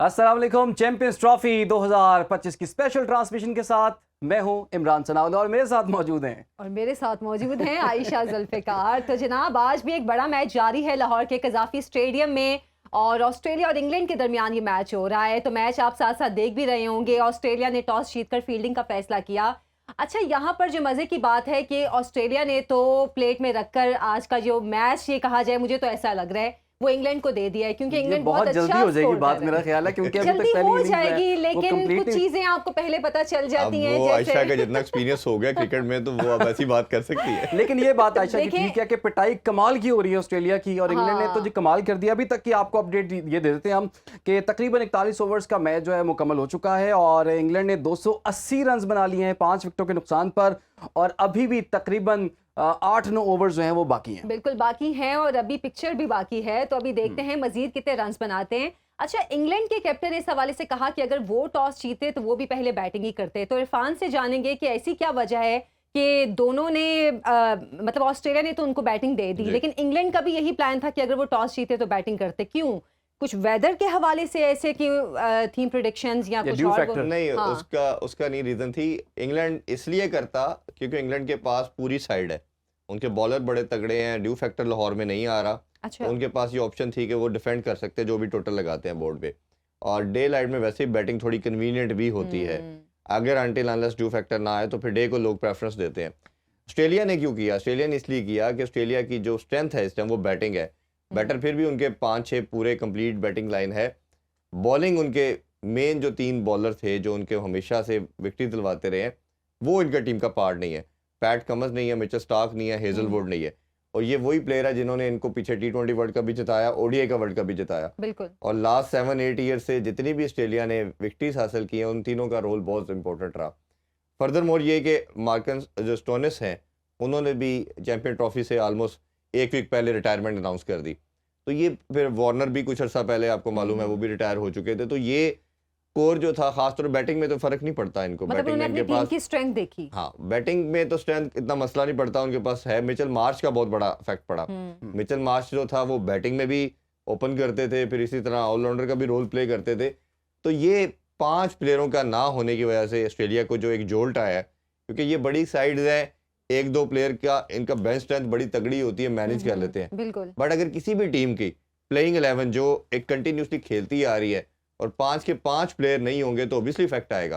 अस्सलाम वालेकुम। Champions trophy 2025 की स्पेशल ट्रांसमिशन के साथ मैं हूं इमरान सनाउल्लाह और मेरे साथ मौजूद हैं मेरे साथ मौजूद हैं आयशा जुल्फ़िकार। तो जनाब आज भी एक बड़ा मैच जारी है लाहौर के कज़ाफ़ी स्टेडियम में और ऑस्ट्रेलिया और इंग्लैंड के दरमियान ये मैच हो रहा है। तो मैच आप साथ साथ देख भी रहे होंगे। ऑस्ट्रेलिया ने टॉस जीतकर फील्डिंग का फैसला किया। अच्छा, यहाँ पर जो मज़े की बात है कि ऑस्ट्रेलिया ने तो प्लेट में रखकर आज का जो मैच ये कहा जाए, मुझे तो ऐसा लग रहा है वो इंग्लैंड को दे दिया है, क्योंकि इंग्लैंड बहुत जल्दी अच्छा हो जाएगी स्कोर बात, कर मेरा रहा है। ख्याल है, क्योंकि अभी तक जल्दी पहली हो इनिंग्स है जाएगी, वो लेकिन कंप्लीट कुछ चीजें आपको पहले पता चल जाती अब हैं। वो जैसे आयशा का जितना एक्सपीरियंस हो गया क्रिकेट में तो वो अब ऐसी बात कर सकती है। लेकिन ये बात आयशा की देखिए- ठीक है कि पिटाई कमाल की हो रही है ऑस्ट्रेलिया की, और इंग्लैंड ने तो जी कमाल कर दिया। अभी तक की आपको अपडेट ये दे देते हैं हम कि तकरीबन 41 ओवर्स का मैच जो है मुकम्मल हो चुका है और इंग्लैंड ने 280 रन बना लिए हैं 5 विकेटों के नुकसान पर, और अभी भी तकरीबन 8-9 ओवर्स जो हैं वो बाकी हैं। बिल्कुल बाकी हैं और अभी पिक्चर भी बाकी है। तो अभी देखते हैं मजीद कितने रन बनाते हैं। अच्छा, इंग्लैंड के कैप्टन ने इस हवाले से कहा कि अगर वो टॉस जीते तो वो भी पहले बैटिंग ही करते। तो इरफान से जानेंगे कि ऐसी क्या वजह है कि दोनों ने मतलब ऑस्ट्रेलिया ने तो उनको बैटिंग दे दी, लेकिन इंग्लैंड का भी यही प्लान था कि अगर वो टॉस जीते तो बैटिंग करते। क्यों? कुछ वेदर के हवाले से ऐसे कि थीम प्रेडिक्शंस या कुछ ड्यू और फैक्टर? नहीं, हाँ। उसका नहीं रीजन थी। इंग्लैंड इसलिए करता क्योंकि इंग्लैंड के पास पूरी साइड है, उनके बॉलर बड़े तगड़े हैं, ड्यू फैक्टर लाहौर में नहीं आ रहा। अच्छा, तो उनके पास ये ऑप्शन थी कि वो डिफेंड कर सकते हैं जो भी टोटल लगाते हैं बोर्ड पे, और डे लाइट में वैसे ही बैटिंग थोड़ी कन्वीनियंट भी होती है। अगर अनटिल अनलेस ड्यू फैक्टर ना आए तो फिर डे को लोग प्रेफरेंस देते हैं। ऑस्ट्रेलिया ने क्यों किया? ऑस्ट्रेलिया ने इसलिए किया कि ऑस्ट्रेलिया की जो स्ट्रेंथ है इस टाइम वो बैटिंग है। बैटर फिर भी उनके 5-6 पूरे कंप्लीट बैटिंग लाइन है। बॉलिंग उनके मेन जो 3 बॉलर थे जो उनके हमेशा से विकेट दिलवाते रहे हैं, वो इनका टीम का पार्ट नहीं है। पैट कमिंस नहीं है, मिचेल स्टार्क नहीं है, हेजलवुड नहीं है, और ये वही प्लेयर है जिन्होंने इनको पीछे T20 वर्ल्ड कप भी जिताया, ओडीआई का वर्ल्ड कप भी जिताया। बिल्कुल। और लास्ट 7-8 ईयर से जितनी भी ऑस्ट्रेलिया ने विक्ट्रीज हासिल की हैं उन तीनों का रोल बहुत इंपॉर्टेंट रहा। फर्दर मोर ये कि मार्कस जो स्टोनिस हैं उन्होंने भी चैंपियन ट्रॉफी से ऑलमोस्ट 1 वीक पहले रिटायरमेंट अनाउंस कर दी। तो ये फिर वार्नर भी कुछ अर्सा पहले आपको मालूम है वो भी रिटायर हो चुके थे। तो ये कोर जो था, खासतौर बैटिंग में तो फर्क नहीं पड़ता इनको, मतलब बैटिंग में उन्होंने इनके अपनी टीम पास की स्ट्रेंथ देखी। हाँ बैटिंग में तो स्ट्रेंथ इतना मसला नहीं पड़ता, उनके पास है। मिचेल मार्श का बहुत बड़ा इफेक्ट पड़ा। मिचेल मार्श जो था वो बैटिंग में भी ओपन करते थे, फिर इसी तरह ऑलराउंडर का भी रोल प्ले करते थे। तो ये 5 प्लेयरों का ना होने की वजह से ऑस्ट्रेलिया को जो एक जोल्ट आया है, क्योंकि ये बड़ी साइड है, 1-2 प्लेयर का इनका बेंच स्ट्रेंथ बड़ी तगड़ी होती है, मैनेज कर लेते हैं। बिल्कुल। बट अगर किसी भी टीम की प्लेइंग 11 जो एक कंटिन्यूसली खेलती आ रही है और 5 के 5 प्लेयर नहीं होंगे तो ऑब्वियसली इफेक्ट आएगा।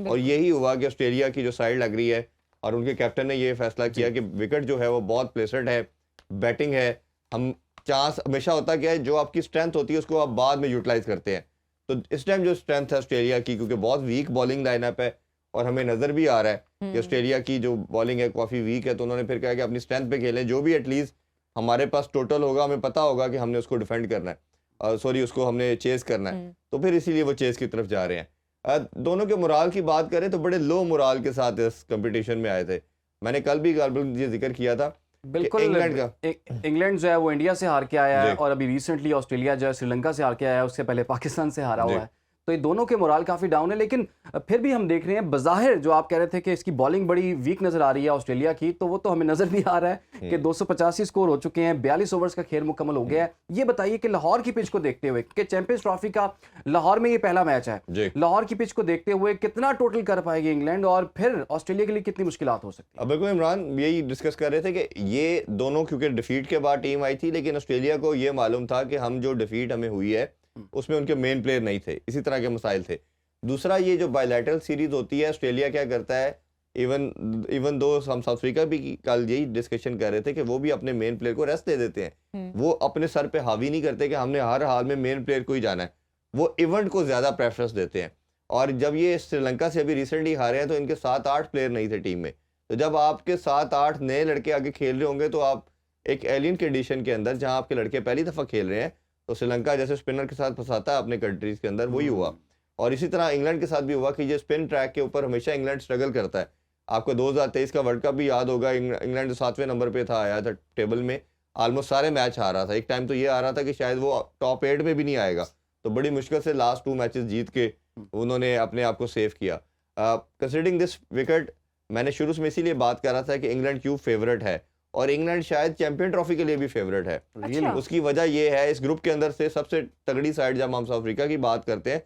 और यही हुआ कि ऑस्ट्रेलिया की जो साइड लग रही है और उनके कैप्टन ने ये फैसला किया कि विकेट जो है वो बहुत प्लेसड है, बैटिंग है, हम चांस हमेशा होता क्या है, जो आपकी स्ट्रेंथ होती है उसको आप बाद में यूटिलाइज करते हैं। तो इस टाइम जो स्ट्रेंथ है ऑस्ट्रेलिया की, क्योंकि बहुत वीक बॉलिंग लाइनअप है और हमें नजर भी आ रहा है कि ऑस्ट्रेलिया की जो बॉलिंग है काफी वीक है, तो उन्होंने फिर कहा कि अपनी स्ट्रेंथ पे खेलें, जो भी एटलीस्ट हमारे पास टोटल होगा हमें पता होगा कि हमने उसको डिफेंड करना है, सॉरी उसको हमने चेस करना है। तो फिर इसीलिए वो चेस की तरफ जा रहे हैं। दोनों के मोराल की बात करें तो बड़े लो मोराल के साथ इस कंपटीशन में आए थे। मैंने कल भी ये जिक्र किया था बिल्कुल। इंग्लैंड का इंग्लैंड जो है वो इंडिया से हार के आया है और अभी रिसेंटली ऑस्ट्रेलिया जो है श्रीलंका से हार के आया है, उससे पहले पाकिस्तान से हारा हुआ है। तो ये दोनों के मोराल काफी डाउन है, लेकिन फिर भी हम देख रहे हैं बज़ाहिर जो आप कह रहे थे कि इसकी बॉलिंग बड़ी वीक नजर आ रही है ऑस्ट्रेलिया की, तो वो तो हमें नजर भी आ रहा है कि 285 स्कोर हो चुके हैं, 42 ओवर्स का खेल मुकम्मल हो गया है। ये बताइए कि लाहौर की पिच को देखते हुए, कि चैंपियंस ट्रॉफी का लाहौर में ये पहला मैच है, लाहौर की पिच को देखते हुए कितना टोटल कर पाएगी इंग्लैंड और फिर ऑस्ट्रेलिया के लिए कितनी मुश्किलात हो सकती है? अब बिल्कुल इमरान यही डिस्कस कर रहे थे कि ये दोनों क्योंकि डिफीट के बाद टीम आई थी, लेकिन ऑस्ट्रेलिया को ये मालूम था कि हम जो डिफीट हमें हुई है उसमें उनके मेन प्लेयर नहीं थे, इसी तरह के मसाइल थे। दूसरा, ये जो बायलैटरल सीरीज होती है, ऑस्ट्रेलिया क्या करता है, इवन दो हम साउथ अफ्रीका भी कल यही डिस्कशन कर रहे थे कि वो भी अपने मेन प्लेयर को रेस्ट दे देते हैं। वो अपने सर पे हावी नहीं करते कि हमने हर हाल में मेन प्लेयर को ही जाना है, वो इवेंट को ज्यादा प्रेफरेंस देते हैं। और जब ये श्रीलंका से अभी रिसेंटली हारे हैं तो इनके 7-8 प्लेयर नहीं थे टीम में। तो जब आपके 7-8 नए लड़के आगे खेल रहे होंगे तो आप एक एलियन कंडीशन के अंदर, जहां आपके लड़के पहली दफा खेल रहे हैं, तो श्रीलंका जैसे स्पिनर के साथ फंसाता है अपने कंट्रीज के अंदर, वही हुआ। और इसी तरह इंग्लैंड के साथ भी हुआ कि ये स्पिन ट्रैक के ऊपर हमेशा इंग्लैंड स्ट्रगल करता है। आपको 2023 का वर्ल्ड कप भी याद होगा, इंग्लैंड 7वें नंबर पे था, आया था टेबल में, ऑलमोस्ट सारे मैच हारा था। एक टाइम तो ये आ रहा था कि शायद वो टॉप 8 में भी नहीं आएगा। तो बड़ी मुश्किल से लास्ट 2 मैचेस जीत के उन्होंने अपने आप को सेव किया। कंसिडरिंग दिस विकेट, मैंने शुरू में इसीलिए बात कर रहा था कि इंग्लैंड क्यों फेवरेट है, और इंग्लैंड शायद चैंपियन ट्रॉफी के लिए भी फेवरेट है। अच्छा। उसकी वजह ये है, इस ग्रुप के अंदर से सबसे तगड़ी साइड जब हम साउथ अफ्रीका की बात करते हैं,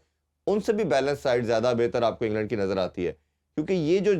उनसे भी बैलेंस साइड ज्यादा बेहतर आपको इंग्लैंड की नजर आती है, क्योंकि ये जो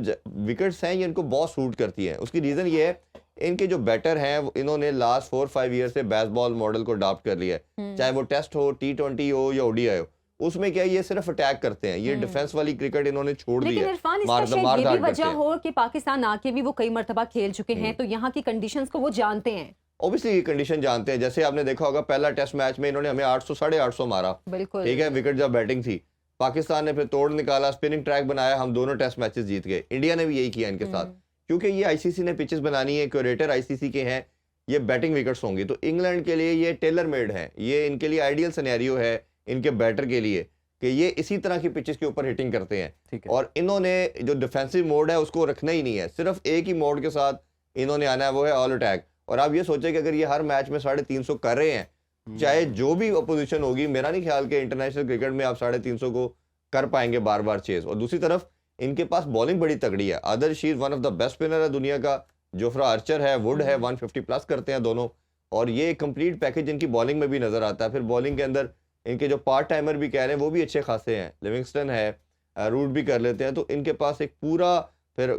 विकेट्स हैं ये इनको बहुत सूट करती हैं। उसकी रीजन ये है, इनके जो बैटर हैं इन्होंने लास्ट 4-5 ईयर से बेसबॉल मॉडल को अडॉप्ट कर लिया है, चाहे वो टेस्ट हो, T20 हो या ओडीआई हो। उसमें क्या है, ये सिर्फ अटैक करते हैं, ये डिफेंस वाली क्रिकेट इन्होंने छोड़ दी लेकिन है। इरफान, इसका शायद ये भी करते वजह हैं। हो कि पाकिस्तान आके भी वो कई मर्तबा खेल चुके हैं, तो यहाँ की कंडीशंस को वो जानते हैं। ऑब्वियसली ये कंडीशन जानते हैं। जैसे आपने देखा होगा पहला टेस्ट मैच में इन्होंने हमें 800 850 मारा, बिल्कुल ठीक है, विकेट जब बैटिंग थी। पाकिस्तान ने फिर तोड़ निकाला, स्पिनिंग ट्रैक बनाया, हम दोनों टेस्ट मैचेस जीत गए। इंडिया ने भी यही किया इनके साथ, क्योंकि ये आईसीसी ने पिचेस बनानी है, क्यूरेटर आईसीसी के हैं, ये बैटिंग विकेट्स होंगी, तो इंग्लैंड के लिए ये टेलर मेड है, ये इनके लिए आइडियल सिनेरियो है इनके बैटर के लिए कि ये इसी तरह की पिचेस के ऊपर हिटिंग करते हैं। ठीक है। और इन्होंने जो डिफेंसिव मोड है उसको रखना ही नहीं है, सिर्फ एक ही मोड के साथ इन्होंने आना है, वो है ऑल अटैक। और आप ये सोचें कि अगर ये हर मैच में 350 कर रहे हैं, चाहे जो भी अपोजिशन होगी, मेरा नहीं ख्याल कि इंटरनेशनल क्रिकेट में आप 350 को कर पाएंगे बार बार चेज। और दूसरी तरफ इनके पास बॉलिंग बड़ी तगड़ी है, आदर she one of the best spinner है दुनिया का, जोफ्रा आर्चर है, वुड है, 150 प्लस करते हैं दोनों, और ये कंप्लीट पैकेज इनकी बॉलिंग में भी नजर आता है। फिर बॉलिंग के अंदर इनके जो पार्ट टाइमर भी कह रहे हैं वो भी अच्छे खासे हैं, लिविंगस्टन है, रूट भी कर लेते हैं, तो इनके पास एक पूरा फिर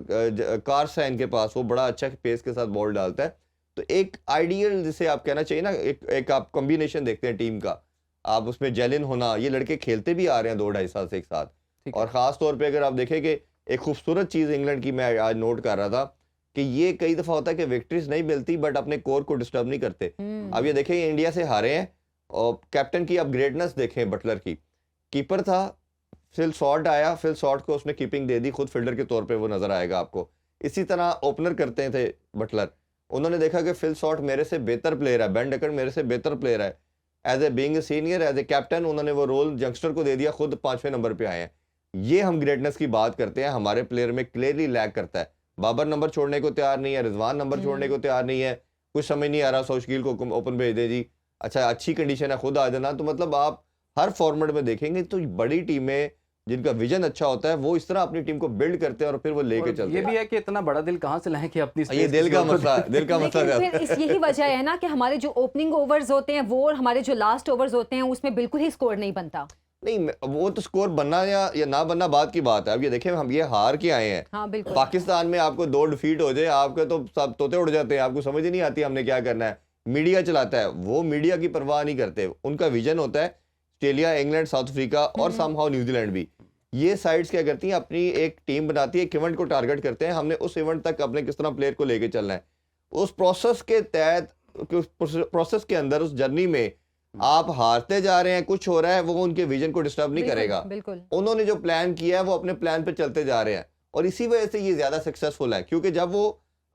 कार्स है इनके पास, वो बड़ा अच्छा पेस के साथ बॉल डालता है। तो एक आइडियल जिसे आप कहना चाहिए ना, एक आप कॉम्बिनेशन देखते हैं टीम का, आप उसमें जेलिन होना, ये लड़के खेलते भी आ रहे हैं 2-2.5 साल से एक साथ। और ख़ास तौर पे अगर आप देखें कि एक खूबसूरत चीज़ इंग्लैंड की मैं आज नोट कर रहा था कि ये कई दफ़ा होता है कि विक्ट्रीज नहीं मिलती बट अपने कोर को डिस्टर्ब नहीं करते। अब ये देखें, इंडिया से हारे हैं और कैप्टन की अपग्रेडनेस देखें, बटलर की, कीपर था, फिल शॉट आया, फिल शॉट को उसने कीपिंग दे दी, खुद फील्डर के तौर पे वो नज़र आएगा आपको। इसी तरह ओपनर करते थे बटलर, उन्होंने देखा कि फिल शॉट मेरे से बेहतर प्लेयर है, बेन डकन मेरे से बेहतर प्लेयर है, as a being senior, as a captain उन्होंने वो रोल यंगस्टर को दे दिया, खुद 5वें नंबर पे आए हैं। ये हम ग्रेटनेस की बात करते हैं, हमारे प्लेयर में क्लियरली लैग करता है। बाबर नंबर छोड़ने को तैयार नहीं है, रिजवान नंबर छोड़ने को तैयार नहीं है, कुछ समझ नहीं आ रहा, सौशकील को ओपन भेज दे जी, अच्छा अच्छी कंडीशन है खुद आ जाना। तो मतलब आप हर फॉर्मेट में देखेंगे तो बड़ी टीमें जिनका विजन अच्छा होता है वो इस तरह अपनी टीम को बिल्ड करते हैं और फिर वो लेके चलते ये हैं। भी है कि इतना बड़ा दिल कहाँ से लाएं कि अपनी ये दिल का मसला, दिल का मसला लेकिन फिर यही वजह है ना कि हमारे जो ओपनिंग ओवर्स होते हैं वो और हमारे जो लास्ट ओवर्स होते हैं उसमें बिल्कुल ही स्कोर नहीं बनता। नहीं, वो तो स्कोर बनना या ना बनना बात की बात है। अब ये देखें, हम ये हार के आए हैं, हाँ बिल्कुल। पाकिस्तान में आपको 2 डिफीट हो जाए, आपके तो सब तोते उड़ जाते हैं, आपको समझ ही नहीं आती हमने क्या करना है। मीडिया चलाता है, वो मीडिया की परवाह नहीं करते, उनका विजन होता है ऑस्ट्रेलिया, इंग्लैंड, साउथ अफ्रीका और समहाउ न्यूजीलैंड भी। ये साइड्स क्या करती हैं, अपनी एक टीम बनाती है, एक इवेंट को टारगेट करते हैं, हमने उस इवेंट तक अपने किस तरह प्लेयर को लेके चलना है। उस प्रोसेस के तहत, प्रोसेस के अंदर, उस जर्नी में आप हारते जा रहे हैं, कुछ हो रहा है, वो उनके विजन को डिस्टर्ब नहीं करेगा। बिल्कुल। उन्होंने जो प्लान किया है वो अपने प्लान पे चलते जा रहे हैं और इसी वजह से ये ज्यादा सक्सेसफुल है, क्योंकि जब वो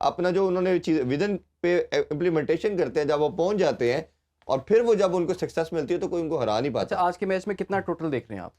अपना जो उन्होंने विजन पे इम्प्लीमेंटेशन करते हैं, जब वो पहुंच जाते हैं और फिर वो जब उनको सक्सेस मिलती है तो कोई उनको हरा नहीं पाता। अच्छा, आज के मैच में कितना टोटल देख रहे हैं आप?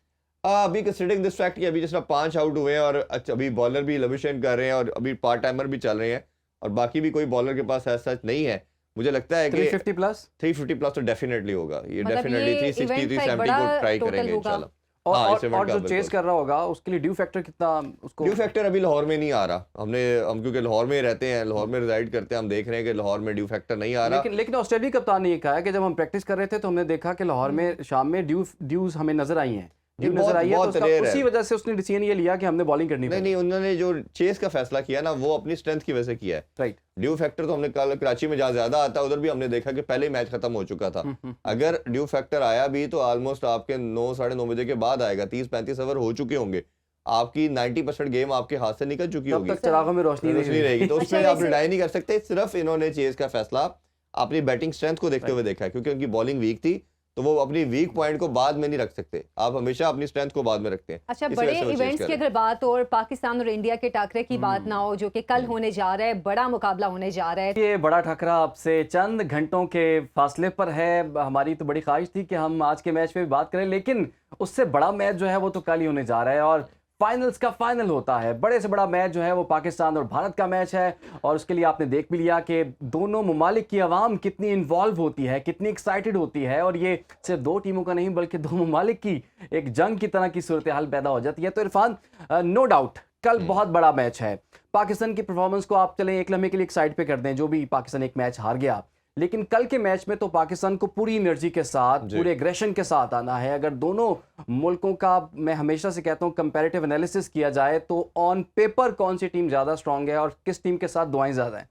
अभी कंसीडरिंग दिस फैक्ट कि अभी जिस तरह 5 आउट हुए हैं और अच्छा अभी बॉलर भी लविशन कर रहे हैं और अभी पार्ट टाइमर भी चल रहे हैं और बाकी भी कोई बॉलर के पास ऐसा सच नहीं है, मुझे लगता है कि 350 प्लस 350 प्लस तो डेफिनेटली होगा। ये मतलब डेफिनेटली ये 360 event का एक 370 बड़ा को ट्राई total करेंगे होगा। इंशाल्लाह। और हाँ, इस और, event और का जो बिल्कुल। चेस कर रहा होगा उसके लिए ड्यू फैक्टर कितना उसको? ड्यू फैक्टर अभी लाहौर में नहीं आ रहा, हम क्योंकि लाहौर में ही रहते हैं, लाहौर में रिजाइड करते हैं, हम देख रहे हैं कि लाहौर में ड्यू फैक्टर नहीं आ रहा। लेकिन ऑस्ट्रेलिया कप्तान ने ये कहा है कि जब हम प्रैक्टिस कर रहे थे तो हमने देखा कि लाहौर में शाम में ड्यूज हमें नजर आई हैं, ड्यू नजर आई है, तो उसी वजह से उसने डिसीजन ये लिया कि हमने बॉलिंग करनी नहीं, उन्होंने जो चेस का फैसला किया ना वो अपनी स्ट्रेंथ की वजह से किया है। राइट। ड्यू फैक्टर तो हमने कल कराची में जहाँ ज्यादा आता है उधर भी हमने देखा कि पहले ही मैच खत्म हो चुका था। अगर ड्यू फैक्टर आया भी तो ऑलमोस्ट आपके 9 साढ़े 9 बजे के बाद आएगा, 30-35 ओवर हो चुके होंगे, आपकी 90% गेम आपके हाथ से निकल चुकी होगी, तब तक चिरागों में रोशनी नहीं रहेगी। तो उसमें अच्छा, आप रिलाई नहीं कर सकते। सिर्फ इन्होंने चेस का फैसला अपनी बैटिंग स्ट्रेंथ को देखते हुए देखा है, क्योंकि उनकी बॉलिंग वीक थी तो वो अपनी वीक पॉइंट को बाद में नहीं रख सकते, आप हमेशा अपनी स्ट्रेंथ को बाद में रखते हैं। अच्छा, इस बड़े वजह से वो चेस इवेंट्स कर की रहे हैं। अगर बात हो और पाकिस्तान और इंडिया के टाकरे की बात ना हो, जो कि कल होने जा रहा है, बड़ा मुकाबला होने जा रहा है। ये बड़ा टकरा आपसे चंद घंटों के फासले पर है। हमारी तो बड़ी ख्वाहिश थी कि हम आज के मैच पे भी बात करें, लेकिन उससे बड़ा मैच जो है वो तो कल ही होने जा रहा है और फाइनल्स का फाइनल होता है। बड़े से बड़ा मैच जो है वो पाकिस्तान और भारत का मैच है और उसके लिए आपने देख भी लिया कि दोनों ममालिक की आवाम कितनी इन्वॉल्व होती है, कितनी एक्साइटेड होती है और ये सिर्फ 2 टीमों का नहीं बल्कि 2 ममालिक की एक जंग की तरह की सूरत हाल पैदा हो जाती है। तो इरफान, नो डाउट कल बहुत बड़ा मैच है। पाकिस्तान की परफॉर्मेंस को आप चलें एक लम्हे के लिए एक साइड पे कर दें, जो भी पाकिस्तान एक मैच हार गया, लेकिन कल के मैच में तो पाकिस्तान को पूरी एनर्जी के साथ, पूरे एग्रेशन के साथ आना है। अगर दोनों मुल्कों का, मैं हमेशा से कहता हूं, कंपैरेटिव एनालिसिस किया जाए तो ऑन पेपर कौन सी टीम ज़्यादा स्ट्रांग है और किस टीम के साथ दुआएं ज़्यादा हैं?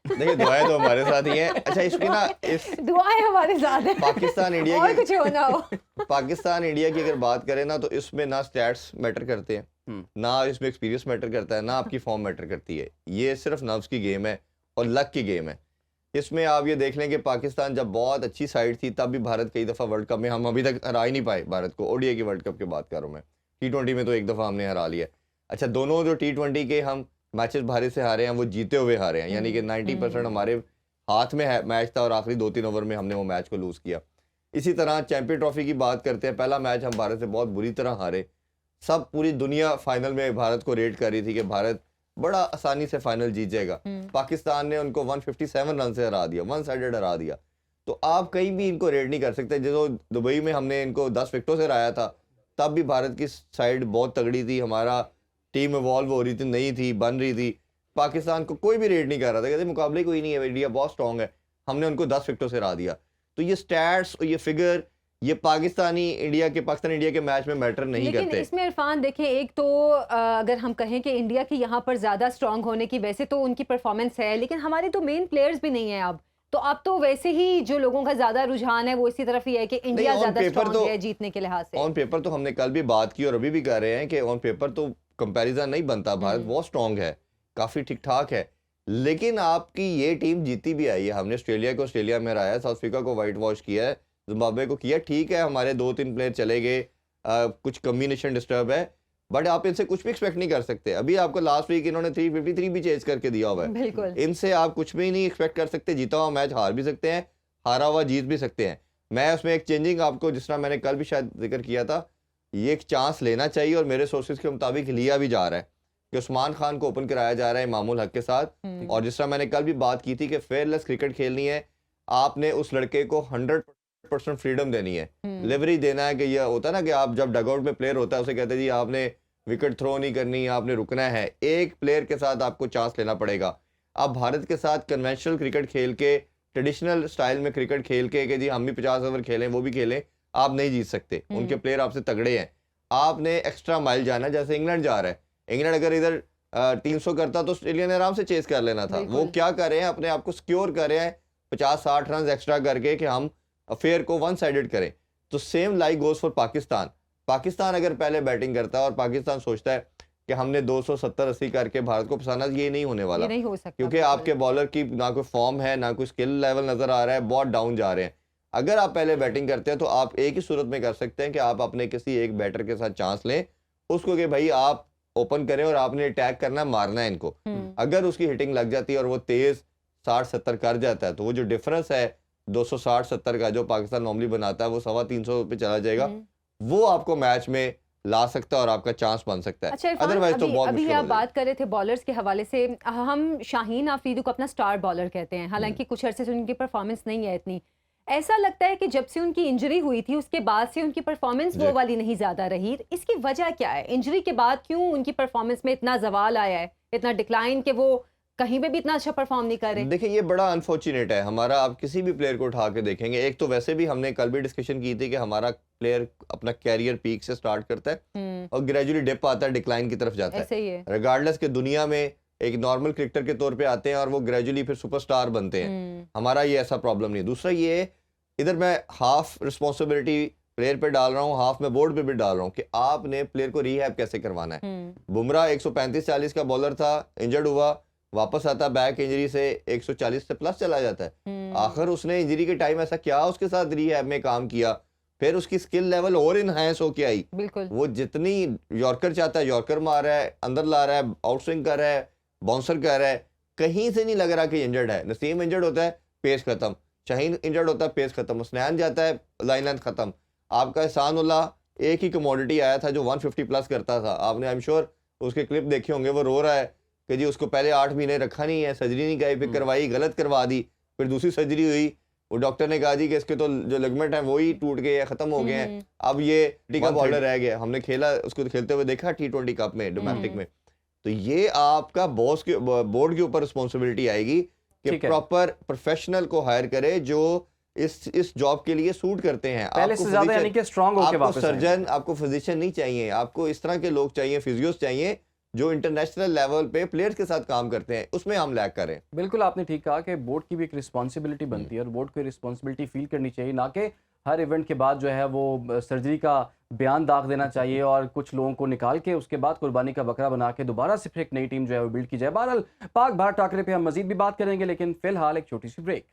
देखिए, दुआएं तो हमारे साथ ही हैं। अच्छा, इसकी ना इस दुआएं हमारे साथ हैं। पाकिस्तान इंडिया और की, कुछ होना हो। पाकिस्तान इंडिया की अगर बात करें ना, तो इसमें ना स्टैट्स मैटर करते हैं, ना इसमें एक्सपीरियंस मैटर करता है, ना आपकी फॉर्म मैटर करती है। ये सिर्फ नर्व्स की गेम है और लक की गेम है। इसमें आप ये देख लें कि पाकिस्तान जब बहुत अच्छी साइड थी तब भी भारत कई दफ़ा वर्ल्ड कप में, हम अभी तक हरा ही नहीं पाए भारत को। ओडीआई की वर्ल्ड कप की बात कर रहा हूँ मैं, T20 में तो एक दफ़ा हमने हरा लिया। अच्छा, दोनों जो T20 के हम मैचेस भारत से हारे हैं वो जीते हुए हारे हैं, यानी कि 90% हमारे हाथ में है मैच था और आखिरी 2-3 ओवर में हमने वो मैच को लूज़ किया। इसी तरह चैंपियन ट्रॉफी की बात करते हैं, पहला मैच हम भारत से बहुत बुरी तरह हारे। सब पूरी दुनिया फाइनल में भारत को रेट कर रही थी कि भारत बड़ा आसानी से फाइनल जीत जाएगा। पाकिस्तान ने उनको 157 रन से हरा दिया, वन साइडेड हरा दिया। तो आप कहीं भी इनको रेट नहीं कर सकते। जो दुबई में हमने इनको 10 विकेटों से हराया था, तब भी भारत की साइड बहुत तगड़ी थी, हमारा टीम इवॉल्व हो रही थी, नई थी, बन रही थी। पाकिस्तान को कोई भी रेट नहीं कर रहा था, कहते मुकाबले कोई नहीं है, इंडिया बहुत स्ट्रॉन्ग है। हमने उनको 10 विकेटों से हरा दिया। तो ये स्टैट्स और ये फिगर, ये पाकिस्तान इंडिया के मैच में मैटर नहीं लेकिन करते। इसमें इरफान देखें, एक तो अगर हम कहें कि इंडिया की यहाँ पर ज़्यादा स्ट्रांग होने की वैसे तो उनकी परफॉर्मेंस है, लेकिन हमारे तो मेन प्लेयर्स भी नहीं है अब तो वैसे ही जो लोगों का ज़्यादा रुझान है वो इसी तरफ ही है कि इंडिया ज़्यादा स्ट्रांग है जीतने के लिहाज से। ऑन पेपर तो हमने कल भी बात की और अभी भी कर रहे हैं कि ऑन पेपर तो कंपैरिजन नहीं बनता। भारत बहुत स्ट्रांग है, काफ़ी ठीक ठाक है, लेकिन आपकी ये टीम जीती भी आई है। हमने ऑस्ट्रेलिया को ऑस्ट्रेलिया में हराया, साउथ अफ्रीका को वाइट वॉश किया है, जिम्बाब्वे को किया। ठीक है, हमारे 2-3 प्लेयर चले गए, कुछ कम्बिनेशन डिस्टर्ब है, बट आप इनसे कुछ भी एक्सपेक्ट नहीं कर सकते। अभी आपको लास्ट वीक इन्होंने 353 भी चेंज करके दिया हुआ है। इनसे आप कुछ भी नहीं एक्सपेक्ट कर सकते। जीता हुआ मैच हार भी सकते हैं, हारा हुआ जीत भी सकते हैं। मैं उसमें एक चेंजिंग आपको, जिस तरह मैंने कल भी शायद जिक्र किया था, ये एक चांस लेना चाहिए और मेरे सोर्सेज के मुताबिक लिया भी जा रहा है कि उस्मान खान को ओपन कराया जा रहा है इमामुल हक के साथ। और जिस तरह मैंने कल भी बात की थी कि फेयरलेस क्रिकेट खेलनी है, आपने उस लड़के को 100% फ्रीडम देनी है, लेवरेज देना है। कि यह होता है ना कि आप जब डगआउट में प्लेयर होता है उसे कहते हैं जी आपने विकेट थ्रो नहीं करनी, आपने रुकना है। एक प्लेयर के साथ आपको चांस लेना पड़ेगा। आप भारत के साथ कन्वेंशनल क्रिकेट खेल के, ट्रेडिशनल स्टाइल में क्रिकेट खेल के कि जी हम भी 50 ओवर खेलें, वो भी खेलें, आप नहीं जीत सकते। उनके प्लेयर आपसे तगड़े हैं। आपने एक्स्ट्रा माइल जाना है, जैसे इंग्लैंड जा रहा है। इंग्लैंड अगर इधर 300 करता तो ऑस्ट्रेलिया ने आराम से चेस कर लेना था। वो क्या कर रहे हैं, अपने आप को सिक्योर कर रहे हैं 50-60 रन एक्स्ट्रा करके कि हम अफेयर को वन साइडेड करें। तो same like goes for Pakistan. Pakistan अगर पहले बैटिंग करता है और पाकिस्तान सोचता है कि हमने 270-80 करके भारत को फंसाना, ये नहीं होने वाला, नहीं हो सकता, क्योंकि आपके बॉलर की ना कोई फॉर्म है, ना कोई स्किल लेवल नजर आ रहा है, बहुत डाउन जा रहे हैं। अगर आप पहले बैटिंग करते हैं तो आप एक ही सूरत में कर सकते हैं कि आप अपने किसी एक बैटर के साथ चांस लें, उसको कि भाई आप ओपन करें और आपने अटैक करना है, मारना है इनको। अगर उसकी हिटिंग लग जाती है और वो तेज 60-70 कर जाता है, तो वो जो डिफरेंस है 260-70 का जो पाकिस्तान नॉर्मली बनाता है, वो 350 पे चला जाएगा। वो आपको मैच में ला सकता है और आपका चांस बन सकता है। अच्छा, अदरवाइज तो बहुत अभी मुश्किल आप बात कर रहे थे बॉलर्स के हवाले से, हम शाहीन आफरीदी को अपना स्टार बॉलर कहते हैं, हालांकि कुछ अरसे से उनकी परफॉर्मेंस नहीं है इतनी। ऐसा लगता है कि जब से उनकी इंजरी हुई थी उसके बाद से उनकी परफॉर्मेंस वो वाली नहीं ज्यादा रही। इसकी वजह क्या है? इंजरी के बाद क्यों उनकी परफॉर्मेंस में इतना जवाल आया है, इतना डिक्लाइन, कि वो कहीं पे भी इतना अच्छा परफॉर्म नहीं कर रहे? देखिए, ये बड़ा अनफॉर्चुनेट है हमारा। आप किसी भी प्लेयर को उठा के देखेंगे, एक तो वैसे भी हमने कल भी डिस्कशन की थी कि हमारा प्लेयर अपना कैरियर पीक से स्टार्ट करता है और ग्रेजुअली डिप आता है, डिक्लाइन की तरफ जाता है। रिगार्डलेस के दुनिया में एक नॉर्मल क्रिकेटर के तौर पे आते हैं और वो ग्रेजुअली फिर सुपरस्टार बनते हैं। हमारा ये ऐसा प्रॉब्लम नहीं। दूसरा ये, इधर मैं हाफ रिस्पॉन्सिबिलिटी प्लेयर पे डाल रहा हूँ, हाफ में बोर्ड पे भी डाल रहा हूँ कि आपने प्लेयर को रिहैब कैसे करवाना है। बुमराह 135-40 का बॉलर था, इंजर्ड हुआ, वापस आता बैक इंजरी से 140 से प्लस चला जाता है। आखिर उसने इंजरी के टाइम ऐसा क्या उसके साथ रिहैब में काम किया, फिर उसकी स्किल लेवल और इनहैंस होके आई। वो जितनी यॉर्कर चाहता है यॉर्कर मार रहा है, अंदर ला रहा है, आउट स्विंग कर रहा है, बाउंसर कर रहा है, कहीं से नहीं लग रहा कि इंजर्ड है। नसीम इंजर्ड होता है, पेस खत्म। शाहीन इंजर्ड होता है, पेस खत्म। उस्मान जाता है, लाइन लेंथ खत्म। आपका एहसानुल्लाह एक ही कमोडिटी आया था जो 150 प्लस करता था। आपने आई एम श्योर उसके क्लिप देखे होंगे, वो रो रहा है कि जी उसको पहले 8 महीने रखा नहीं है, सर्जरी नहीं कराई, फिर करवाई, गलत करवा दी, फिर दूसरी सर्जरी हुई। वो डॉक्टर ने कहा जी कि इसके तो जो लिगामेंट है वही टूट गए हैं, खत्म हो गए हैं, अब ये टीका बॉलर रह गया। हमने खेला, उसको खेलते हुए देखा T20 कप में, डोमेस्टिक में। तो ये आपका बॉस के बोर्ड के ऊपर रिस्पॉन्सिबिलिटी आएगी कि ठीक है। प्रॉपर प्रोफेशनल को हायर करे जो इस जॉब के लिए सूट करते हैं। पहले से ज्यादा यानी कि स्ट्रांग होके आपको वापस आए। सर्जन, आपको फिजिशियन नहीं चाहिए, आपको इस तरह के लोग चाहिए, फिजियोस चाहिए जो इंटरनेशनल लेवल पे प्लेयर्स के साथ काम करते हैं। उसमें हम लैग करें। बिल्कुल आपने ठीक कहा कि बोर्ड की भी एक रिस्पॉन्सिबिलिटी बनती है और बोर्ड को रिस्पॉन्सिबिलिटी फील करनी चाहिए, ना कि हर इवेंट के बाद जो है वो सर्जरी का बयान दाग देना चाहिए और कुछ लोगों को निकाल के उसके बाद कुर्बानी का बकरा बना के दोबारा से फिर एक नई टीम जो है वो बिल्ड की जाए। बहरहाल पाक भारत टाकरे पे हम मजीद भी बात करेंगे, लेकिन फिलहाल एक छोटी सी ब्रेक।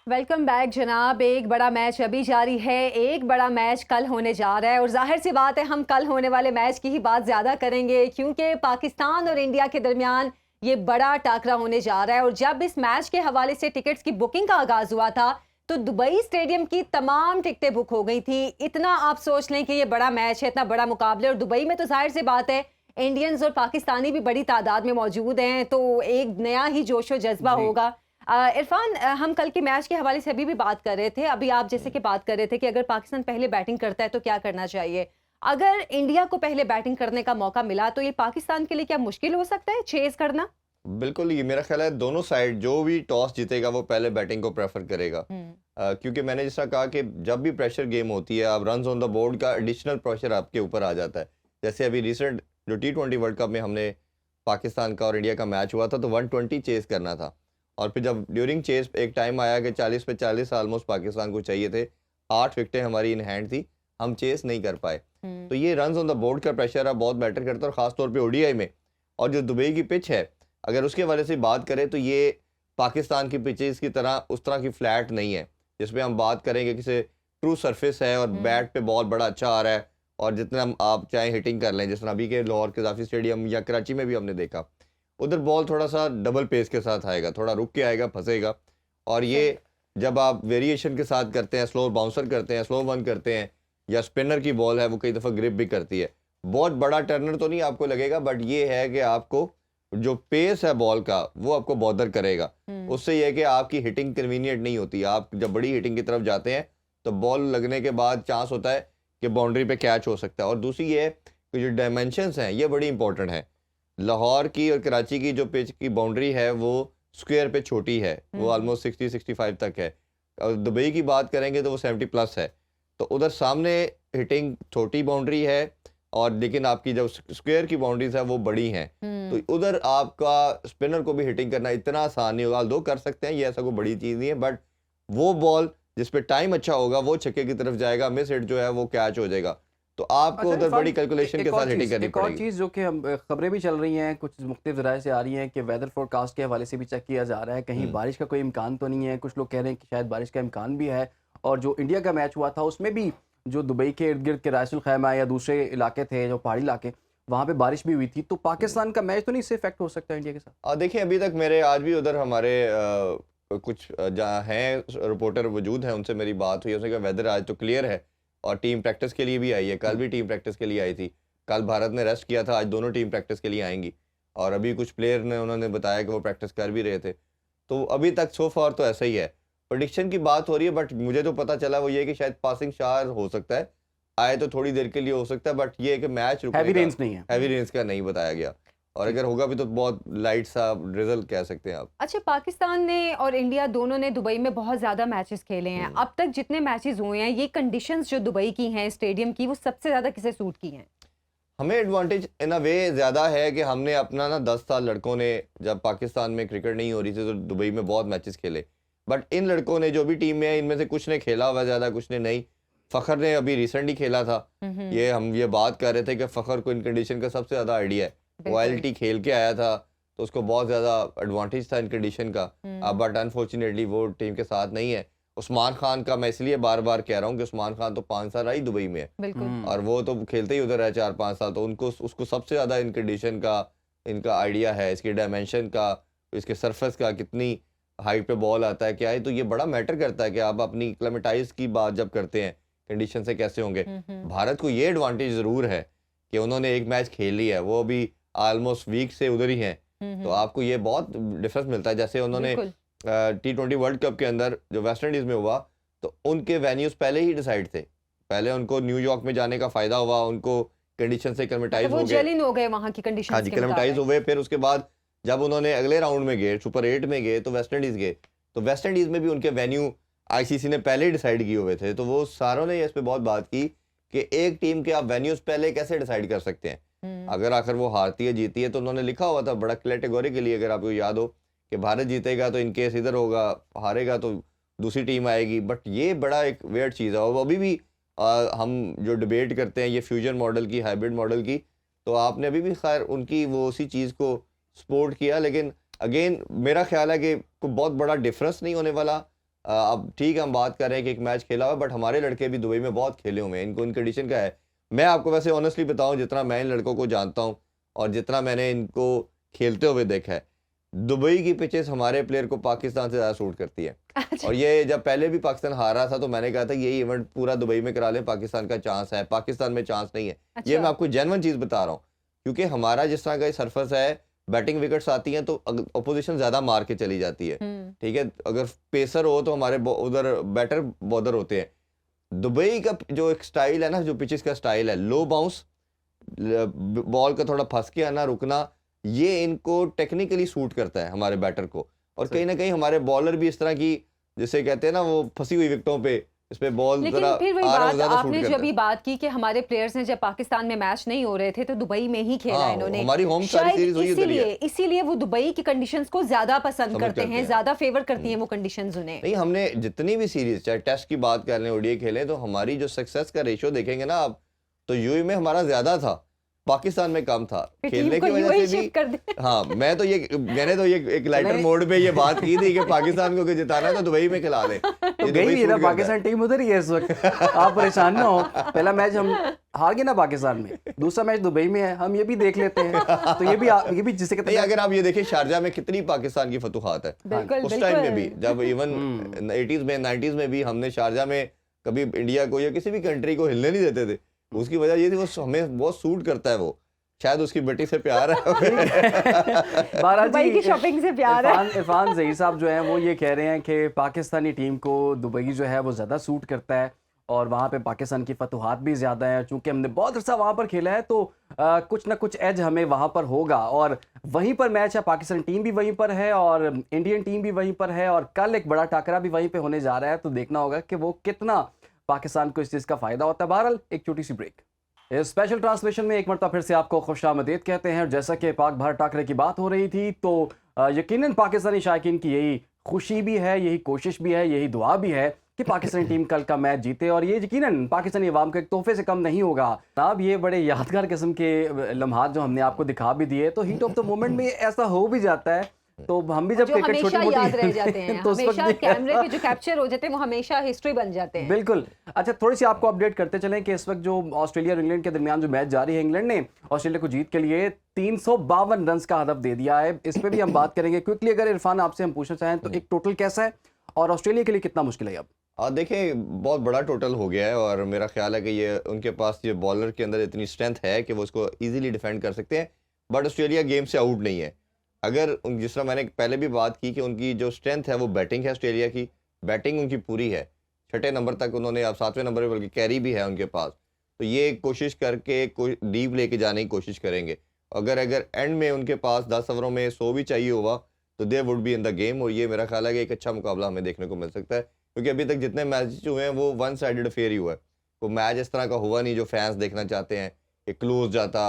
वेलकम बैक जनाब। एक बड़ा मैच अभी जारी है, एक बड़ा मैच कल होने जा रहा है और जाहिर सी बात है हम कल होने वाले मैच की ही बात ज़्यादा करेंगे क्योंकि पाकिस्तान और इंडिया के दरमियान ये बड़ा टाकरा होने जा रहा है। और जब इस मैच के हवाले से टिकट्स की बुकिंग का आगाज़ हुआ था तो दुबई स्टेडियम की तमाम टिकटें बुक हो गई थी। इतना आप सोच लें कि ये बड़ा मैच है, इतना बड़ा मुकाबले, और दुबई में तो जाहिर सी बात है इंडियंस और पाकिस्तानी भी बड़ी तादाद में मौजूद हैं, तो एक नया ही जोशो जज्बा होगा। इरफान, हम कल के मैच के हवाले से अभी भी बात कर रहे थे, अभी आप जैसे कि बात कर रहे थे कि अगर पाकिस्तान पहले बैटिंग करता है तो क्या करना चाहिए। अगर इंडिया को पहले बैटिंग करने का मौका मिला तो ये पाकिस्तान के लिए क्या मुश्किल हो सकता है चेज करना? बिल्कुल, ये मेरा ख्याल है दोनों साइड जो भी टॉस जीतेगा वो पहले बैटिंग को प्रेफर करेगा। क्योंकि मैंने जैसा कहा कि जब भी प्रेशर गेम होती है, आप रन्स ऑन द बोर्ड का एडिशनल प्रेशर आपके ऊपर आ जाता है। जैसे अभी रिसेंट जो T20 वर्ल्ड कप में हमने पाकिस्तान का और इंडिया का मैच हुआ था तो 120 चेस करना था, और फिर जब ड्यूरिंग चेस एक टाइम आया कि 40 पे 40 ऑलमोस्ट पाकिस्तान को चाहिए थे, 8 विकेटें हमारी इन हैंड थी, हम चेस नहीं कर पाए। तो ये रन्स ऑन द बोर्ड का प्रेशर अब बहुत मैटर करता है, और खासतौर पे ओडीआई में। और जो दुबई की पिच है, अगर उसके हवाले से बात करें तो ये पाकिस्तान की पिचेस की तरह उस तरह की फ्लैट नहीं है जिसमें हम बात करेंगे कि ट्रू सरफेस है और बैट पे बॉल बड़ा अच्छा आ रहा है और जितना आप चाहे हिटिंग कर लें, जिस तरह अभी के लाहौर कज़ाफ़ी स्टेडियम या कराची में भी हमने देखा, उधर बॉल थोड़ा सा डबल पेस के साथ आएगा, थोड़ा रुक के आएगा, फंसेगा। और ये जब आप वेरिएशन के साथ करते हैं, स्लो बाउंसर करते हैं, स्लो वन करते हैं, या स्पिनर की बॉल है वो कई दफ़ा ग्रिप भी करती है। बहुत बड़ा टर्नर तो नहीं आपको लगेगा, बट ये है कि आपको जो पेस है बॉल का वो आपको बॉदर करेगा। उससे यह है कि आपकी हिटिंग कन्वीनियंट नहीं होती। आप जब बड़ी हिटिंग की तरफ जाते हैं तो बॉल लगने के बाद चांस होता है कि बाउंड्री पे कैच हो सकता है। और दूसरी ये है कि जो डायमेंशंस हैं ये बड़ी इंपॉर्टेंट है। लाहौर की और कराची की जो पिच की बाउंड्री है वो स्क्वायर पे छोटी है, वो ऑलमोस्ट 60-65 तक है। और दुबई की बात करेंगे तो वो 70+ है। तो उधर सामने हिटिंग छोटी बाउंड्री है और लेकिन आपकी जो स्क्वायर की बाउंड्रीज है वो बड़ी हैं। तो उधर आपका स्पिनर को भी हिटिंग करना इतना आसान नहीं होगा। दो कर सकते हैं, ये ऐसा कोई बड़ी चीज़ नहीं है, बट वो बॉल जिस पे टाइम अच्छा होगा वो छक्के की तरफ जाएगा, मिस हिट जो है वो कैच हो जाएगा। तो आपको उधर बड़ी कैलकुलेशन के साथ हिटिंग करनी पड़ेगी। एक और चीज़ जो कि हम खबरें भी चल रही हैं, कुछ मुख्तलिफ ज़राए से आ रही हैं कि वेदर फोरकास्ट के हवाले से भी चेक किया जा रहा है, कहीं बारिश का कोई इम्कान तो नहीं है। कुछ लोग कह रहे हैं कि शायद बारिश का इम्कान भी है। और जो इंडिया का मैच हुआ था उसमें भी जो दुबई के इर्द गिर्द के राइसुल खैमा या दूसरे इलाके थे, जो पहाड़ी इलाके, वहाँ पे बारिश भी हुई थी। तो पाकिस्तान का मैच तो नहीं इससे इफेक्ट हो सकता इंडिया के साथ? देखिए, अभी तक मेरे आज भी उधर हमारे कुछ जहाँ हैं रिपोर्टर वजूद हैं, उनसे मेरी बात हुई। उसने कहा वेदर आज तो क्लियर है और टीम प्रैक्टिस के लिए भी आई है। कल भी टीम प्रैक्टिस के लिए आई थी। कल भारत ने रेस्ट किया था, आज दोनों टीम प्रैक्टिस के लिए आएंगी। और अभी कुछ प्लेयर ने उन्होंने बताया कि वो प्रैक्टिस कर भी रहे थे। तो अभी तक सो फार तो ऐसा ही है। प्रेडिक्शन की बात हो रही है, बट मुझे तो पता चला वो ये कि शायद पासिंग शार हो सकता है, आए तो थोड़ी देर के लिए हो सकता है, बट ये है कि मैच हैवी रेंज नहीं है, हैवी रेंज का नहीं बताया गया। और अगर होगा भी तो बहुत लाइट सा रिजल्ट कह सकते हैं आप। अच्छा, पाकिस्तान ने और इंडिया दोनों ने दुबई में बहुत ज़्यादा मैचेस खेले हैं। अब तक जितने मैचेस हुए हैं, ये कंडीशंस जो दुबई की हैं स्टेडियम की, वो सबसे ज़्यादा किसे सूट की हैं? हमें एडवांटेज इन अ वे ज़्यादा है कि हमने अपना 10 साल लड़कों ने, जब पाकिस्तान में क्रिकेट नहीं हो रही थी तो दुबई में बहुत मैचेस खेले। बट इन लड़कों ने जो भी टीम में है, इनमें से कुछ ने खेला हुआ ज़्यादा, कुछ ने नहीं। फ़खर ने अभी रिसेंटली खेला था। हम ये बात कर रहे थे कि फ़खर को इन कंडीशन का सबसे ज़्यादा आइडिया है। वो ILT खेल के आया था तो उसको बहुत ज़्यादा एडवांटेज था इन कंडीशन का। बट अनफॉर्चुनेटली वो टीम के साथ नहीं है। उस्मान खान का मैं इसलिए बार बार कह रहा हूँ कि उस्मान खान तो 5 साल आई दुबई में है और वो तो खेलते ही उधर है 4-5 साल। तो उसको सबसे ज़्यादा इन कंडीशन का इनका आइडिया है, इसकी डायमेंशन का, इसके सरफेस का, कितनी हाइट पे बॉल आता है, क्या है। तो ये बड़ा मैटर करता है कि आप अपनी एक्लेमेटाइज की बात जब करते हैं कंडीशन से कैसे होंगे। भारत को ये एडवांटेज ज़रूर है कि उन्होंने एक मैच खेल लिया है, वो अभी ऑलमोस्ट वीक से उधर ही हैं। तो आपको ये बहुत डिफरेंस मिलता है। जैसे उन्होंने T20 वर्ल्ड कप के अंदर जो वेस्ट इंडीज़ में हुआ तो उनके वेन्यूज़ पहले ही डिसाइड थे। पहले उनको न्यूयॉर्क में जाने का फ़ायदा हुआ, उनको कंडीशन से एक्लेमेटाइज वो हो गए। जेलिन हो गए वहां की कंडीशंस हाँ जी, के एक्लेमेटाइज हो मुताबिक। गए। फिर उसके बाद जब उन्होंने अगले राउंड में गए, सुपर 8 में गए, तो वेस्ट इंडीज गए, तो वेस्ट इंडीज में भी उनके वेन्यू आईसीसी ने पहले ही डिसाइड किए हुए थे। तो वो सारों ने इस पे बहुत बात की कि एक टीम के आप वेन्यूज पहले कैसे डिसाइड कर सकते हैं। अगर आखिर वो हारती है जीती है, तो उन्होंने लिखा हुआ था बड़ा कैटेगोरिकली, अगर आपको याद हो, कि भारत जीतेगा तो इनकेस इधर होगा, हारेगा तो दूसरी टीम आएगी। बट ये बड़ा एक वेयर्ड चीज़ है। और अभी भी हम जो डिबेट करते हैं ये फ्यूजन मॉडल की, हाइब्रिड मॉडल की, तो आपने अभी भी खैर उनकी वो उसी चीज़ को सपोर्ट किया। लेकिन अगेन मेरा ख्याल है कि कोई बहुत बड़ा डिफरेंस नहीं होने वाला। अब ठीक है, हम बात कर रहे हैं कि एक मैच खेला हुआ, बट हमारे लड़के भी दुबई में बहुत खेले हुए हैं, इनको इन कंडीशन का है। मैं आपको वैसे ऑनेस्टली बताऊं, जितना मैं इन लड़कों को जानता हूं और जितना मैंने इनको खेलते हुए देखा है, दुबई की पिचेस हमारे प्लेयर को पाकिस्तान से ज़्यादा सूट करती है। और ये जब पहले भी पाकिस्तान हारा था तो मैंने कहा था यही इवेंट पूरा दुबई में करा लें, पाकिस्तान का चांस है, पाकिस्तान में चांस नहीं है। ये मैं आपको जेन्युइन चीज़ बता रहा हूँ, क्योंकि हमारा जिस तरह का सरफेस है, बैटिंग विकेट्स आती हैं तो अपोजिशन ज़्यादा मार के चली जाती है। ठीक है, अगर पेसर हो तो हमारे उधर बैटर बॉलर होते हैं। दुबई का जो एक स्टाइल है ना, जो पिचेस का स्टाइल है, लो बाउंस, बॉल का थोड़ा फंस के आना, रुकना, ये इनको टेक्निकली सूट करता है हमारे बैटर को। और कहीं ना कहीं हमारे बॉलर भी इस तरह की, जिसे कहते हैं ना, वो फंसी हुई विकेटों पे इस पे बॉल लेकिन जरा फिर वही आ रहा है, बात ज्यादा आपने सूट जो करता अभी है। बात की कि हमारे प्लेयर्स ने जब पाकिस्तान में मैच नहीं हो रहे थे तो दुबई में ही खेला हाँ, इन्होंने। हमारी होम सारी शायद सीरीज हुई उधर ही है। इसीलिए वो दुबई की कंडीशंस को ज्यादा पसंद समझ करते करते हैं, हैं। ज्यादा फेवर करती हैं वो कंडीशंस उन्हें। नहीं, हमने जितनी भी सीरीज, चाहे टेस्ट की बात कर लें, ओडीआई खेलें, तो हमारी जो सक्सेस का रेशियो देखेंगे ना आप, तो यूएई में हमारा ज्यादा था, पाकिस्तान में कम था। खेलने की वजह से भी हाँ, मैंने तो ये एक लाइटर मोड पे ये बात की थी कि पाकिस्तान को जिताना है तो दुबई में खिला दे। तो गई भी है ना पाकिस्तान टीम, उधर ही है इस वक्त। आप परेशान ना हो, पहला मैच हम हार गए ना पाकिस्तान में, दूसरा मैच दुबई में है, हम ये भी देख लेते हैं। तो ये भी जिसे कहते हैं, अगर आप ये देखें शारजा में कितनी पाकिस्तान की फतुहात है, उस टाइम में भी, जब इवन 80s में 90s में भी हमने शारजा में कभी इंडिया को या किसी भी कंट्री को हिलने नहीं देते थे। उसकी वजह ये थी वो हमें बहुत सूट करता है, वो शायद उसकी बेटी से प्यार है। दुबई की शॉपिंग से प्यार है। इरफान ज़हीर साहब जो हैं वो ये कह रहे हैं कि पाकिस्तानी टीम को दुबई जो है वो ज़्यादा सूट करता है और वहाँ पे पाकिस्तान की फतुहात भी ज़्यादा है। चूँकि हमने बहुत अर्सा वहाँ पर खेला है तो कुछ ना कुछ एज हमें वहाँ पर होगा। और वहीं पर मैच है, पाकिस्तान टीम भी वहीं पर है और इंडियन टीम भी वहीं पर है और कल एक बड़ा टाकरा भी वहीं पर होने जा रहा है। तो देखना होगा कि वो कितना पाकिस्तान को इस चीज़ का फ़ायदा होता है। बहरहाल एक छोटी सी ब्रेक। इस स्पेशल ट्रांसलेशन में एक मरतबा फिर से आपको खुशामदीद कहते हैं। जैसा कि पाक भारत टाकरे की बात हो रही थी तो यकीनन पाकिस्तानी शायकीन की यही खुशी भी है, यही कोशिश भी है, यही दुआ भी है कि पाकिस्तानी टीम कल का मैच जीते और ये यकीनन पाकिस्तानी अवाम के एक तोहफे से कम नहीं होगा। अब ये बड़े यादगार किस्म के लम्हात जो हमने आपको दिखा भी दिए, तो हीट ऑफ द मोमेंट में ऐसा हो भी जाता है। तो हम भी जब क्रिकेट छोटी मोटी याद रह जाते हैं, तो हमेशा कैमरे पे जो कैप्चर हो जाते हैं वो हमेशा हिस्ट्री बन जाते हैं। बिल्कुल। अच्छा, थोड़ी सी आपको अपडेट करते चलें कि इस वक्त जो ऑस्ट्रेलिया और इंग्लैंड के दरमियान जो मैच जारी है, इंग्लैंड ने ऑस्ट्रेलिया को जीत के लिए 352 रन का हदफ दे दिया है। इस पे भी हम बात करेंगे क्विकली। अगर इरफान आपसे हम पूछना चाहें तो एक टोटल कैसा है और ऑस्ट्रेलिया के लिए कितना मुश्किल है अब? देखें, बहुत बड़ा टोटल हो गया है और मेरा ख्याल है कि ये उनके पास ये बॉलर के अंदर इतनी स्ट्रेंथ है कि वो उसको इजीली डिफेंड कर सकते हैं। बट ऑस्ट्रेलिया गेम से आउट नहीं है। अगर जिस तरह मैंने पहले भी बात की कि उनकी जो स्ट्रेंथ है वो बैटिंग है, ऑस्ट्रेलिया की बैटिंग उनकी पूरी है, 6ठे नंबर तक उन्होंने, अब 7वें नंबर पर बल्कि कैरी भी है उनके पास। तो ये कोशिश करके डीप लेके जाने की कोशिश करेंगे। अगर एंड में उनके पास 10 ओवरों में 100 भी चाहिए होगा तो they would be in the game. और ये मेरा ख्याल है कि एक अच्छा मुकाबला हमें देखने को मिल सकता है, क्योंकि अभी तक जितने मैच हुए हैं वो वन साइडेड अफेयर ही हुआ है। वो मैच इस तरह का हुआ नहीं जो फैंस देखना चाहते हैं, एक क्लोज जाता,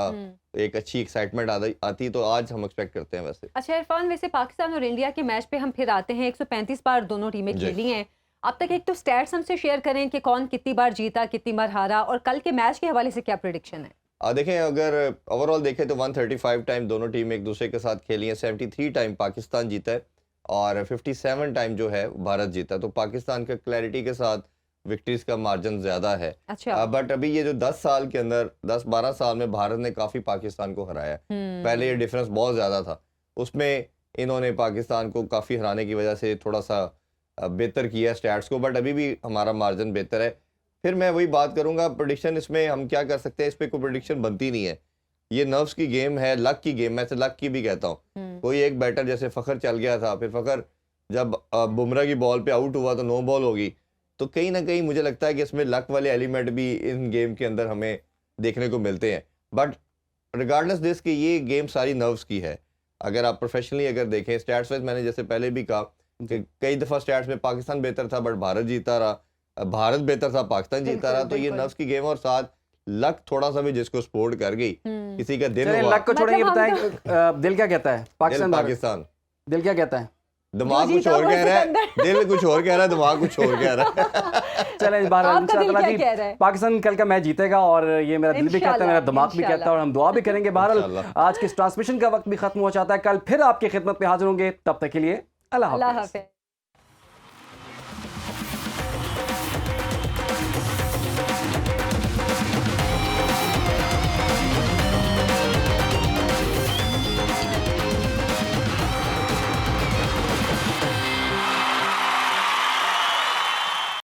एक अच्छी एक्साइटमेंट आती। तो आज हम एक्सपेक्ट करते हैं वैसे। अच्छा इरफान, वैसे पाकिस्तान और इंडिया के मैच पे हम फिर आते हैं। 135 बार दोनों टीमें खेली हैं अब तक। एक तो स्टैट्स हमसे शेयर करें कि कौन कितनी बार जीता, कितनी बार हारा, और कल के मैच के हवाले से क्या प्रेडिक्शन है? देखें, अगर ओवरऑल देखें तो 135 टाइम दोनों टीम एक दूसरे के साथ खेली हैं। 73 टाइम पाकिस्तान जीता है और 57 टाइम जो है भारत जीता। तो पाकिस्तान का क्लैरिटी के साथ विक्ट्रीज का मार्जिन ज्यादा है। अच्छा। बट अभी ये जो 10 साल के अंदर 10-12 साल में भारत ने काफी पाकिस्तान को हराया। पहले ये डिफरेंस बहुत ज्यादा था, उसमें इन्होंने पाकिस्तान को काफी हराने की वजह से थोड़ा सा बेहतर किया स्टैट्स को। बट अभी भी हमारा मार्जिन बेहतर है। फिर मैं वही बात करूंगा, प्रेडिक्शन इसमें हम क्या कर सकते हैं, इस पर कोई प्रेडिक्शन बनती नहीं है। ये नर्व्स की गेम है, लक की गेम। मैं लक की भी कहता हूँ। कोई एक बैटर जैसे फखर चल गया था, फिर फखर जब बुमराह की बॉल पे आउट हुआ तो नो बॉल होगी। तो कहीं ना कहीं मुझे लगता है कि इसमें लक वाले एलिमेंट भी इन गेम के अंदर हमें देखने को मिलते हैं। बट रिगार्डलेस दिस कि ये गेम सारी नर्व्स की है। अगर आप प्रोफेशनली अगर देखें स्टैट्स वाइज, मैंने जैसे पहले भी कहा कि कई दफ़ा स्टैट्स में पाकिस्तान बेहतर था बट भारत जीता रहा, भारत बेहतर था पाकिस्तान जीता रहा, तो ये नर्व्स की गेम और साथ लक थोड़ा सा भी जिसको सपोर्ट कर गई, किसी का दिल हुआ। लक को छोड़े ये बताएं दिल क्या कहता है? पाकिस्तान दिल क्या कहता है? दिमाग कुछ और कह रहा है, दिल कुछ और कह रहा है, दिमाग कुछ और कह रहा है। चलें इस बार आपका दिल इंशाअल्लाह क्या कह रहा है? पाकिस्तान कल का मैच जीतेगा और ये मेरा दिल भी कहता है, मेरा दिमाग भी कहता है और हम दुआ भी करेंगे। बहरहाल आज के इस ट्रांसमिशन का वक्त भी खत्म हो जाता है, कल फिर आपकी खिदमत में हाजिर होंगे, तब तक के लिए अल्लाह हाफ़िज़।